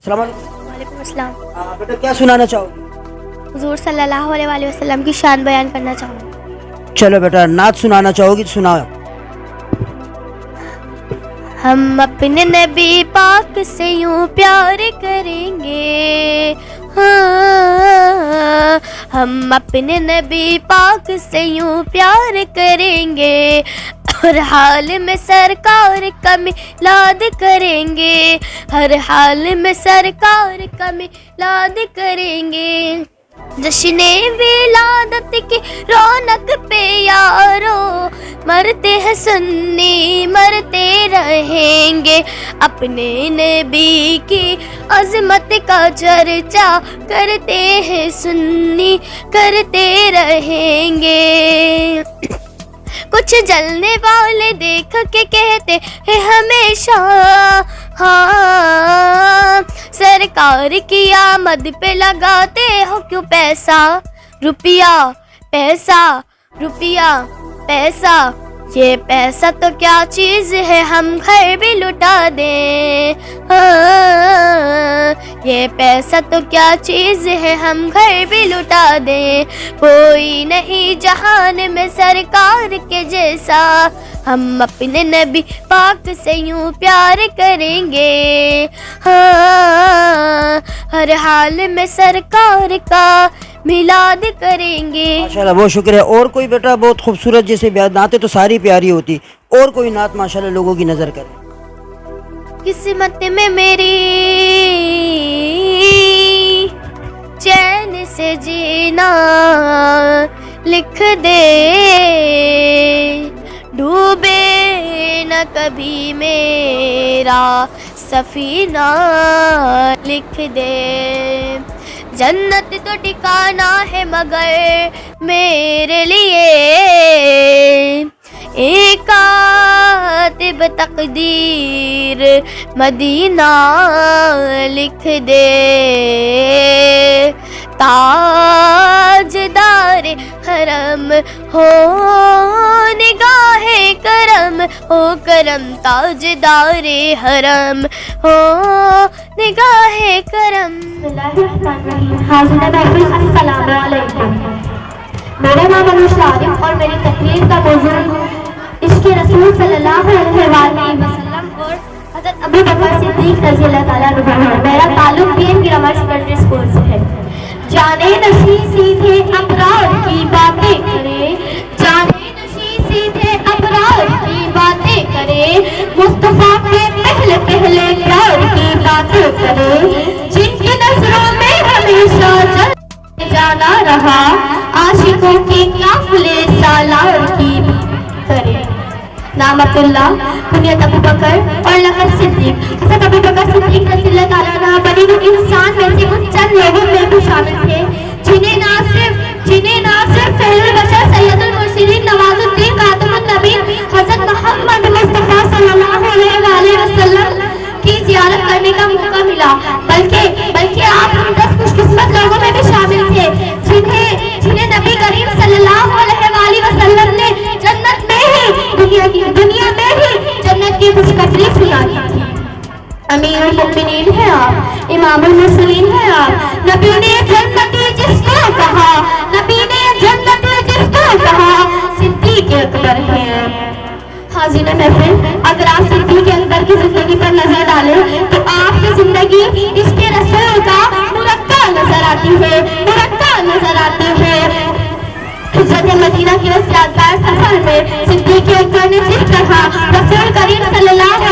अस्सलाम वालेकुम। वालेकुम अस्सलाम। बेटा क्या सुनाना चाहोगे? हुजूर सल्लल्लाहु अलैहि वसल्लम की शान बयान करना चाहूँगी। चलो बेटा, नात सुनाना चाहोगी तो सुनाओ। हम अपने नबी पाक से यूं प्यार करेंगे, हाँ, हम अपने नबी पाक से यूं प्यार करेंगे, हर हाल में सरकार का मिलाद करेंगे, हर हाल में सरकार का मिलाद करेंगे। जश्ने विलादत की रौनक पे यारो, मरते हैं सुन्नी मरते रहेंगे, अपने नबी की अजमत का चर्चा करते हैं सुन्नी करते रहेंगे। कुछ जलने वाले देख के कहते हैं हमेशा, हाँ, सरकार की आमद पे लगाते हो क्यों पैसा रुपया, पैसा रुपया पैसा, ये पैसा तो क्या चीज़ है हम घर भी लुटा दें, हाँ, ये पैसा तो क्या चीज़ है हम घर भी लुटा दें, कोई नहीं जहान में सरकार के जैसा, हम अपने नबी पाक से यूं प्यार करेंगे, हाँ, हर हाल में सरकार का मिलाद करेंगे। माशाल्लाह, बहुत शुक्र है। और कोई बेटा बहुत खूबसूरत, जैसे नाते तो सारी प्यारी होती, और कोई नात माशाल्लाह लोगों की नज़र करे। किस्मत में मेरी चैन से जीना लिख दे, डूबे न कभी मेरा सफीना लिख दे, जन्नत तो ठिकाना है मगर मेरे लिए एकातिब तकदीर मदीना लिख दे, ताजदार हरम हो निगाहे करम, हो करम ताजदार हरम हो निगाहे करम। मेरा नाम अनुषा आरिफ और मेरी तकरीर का मौजूद इश्क़े रसूल सल्लल्लाहु अलैहि वसल्लम और हज़रत अबू बकर सिद्दीक़ रज़ी अल्लाह ताला अन्हु है। मेरा ताल्लुक पीएम ग्रामर सेकेंडरी स्कूल से है। जाने नशी सीधे अबरार की बातें करे, जाने नशी सीधे अबरार की बातें करे, मुस्तफा के पहले पहले प्यार की बातें करे, जिनकी नजरों में हमेशा जल जाना रहा, आशिकों के काफिले सालार की करे। नाम अब्दुल्ला, कुनियत अबू बकर और लक़ब सिद्दीक। हज़रत अबू बकर सिद्दीक रज़ियल्लाहु ताला अन्हु बनी हुई इंसान में से उन चंद लोगों में भी शामिल थे जिन्हें ना सिर्फ पहले बशर सैयदुल मुरसलीन नवाजुद्दीन खातमुन नबीन हज़रत मोहम्मद मुस्तफ़ा सल्लल्लाहु अलैहि वसल्लम की ज़ियारत करने का मौका मिला, बल्कि आप हम 10 खुशकिस्मत लोगों में भी शामिल थे जिन्हें नबी करीम सल्लल्लाहु अलैहि वसल्लम ने जन्नत में ही दुनिया में ही जन्नत की खुशखबरी सुनाई थी। अमीरुल मोमिनीन है आप, इमामुल मुरसलीन है आप, नबी ने जन्नती जिसको कहा, नबी ने जन्नती जिसको कहा, सिद्दीक़ अकबर है। हाज़िर महफिल, अगर आप सिद्दीक़ अकबर की जिंदगी पर नजर डालें तो आपकी जिंदगी इसके रसूल का मुरक्का नजर आती है, मुरक्का नजर आती है। हिजरत मदीना के इस यादगार सफर में सिद्दीक़ अकबर ने जिस तरह रसूल करीम सल्लल्लाहु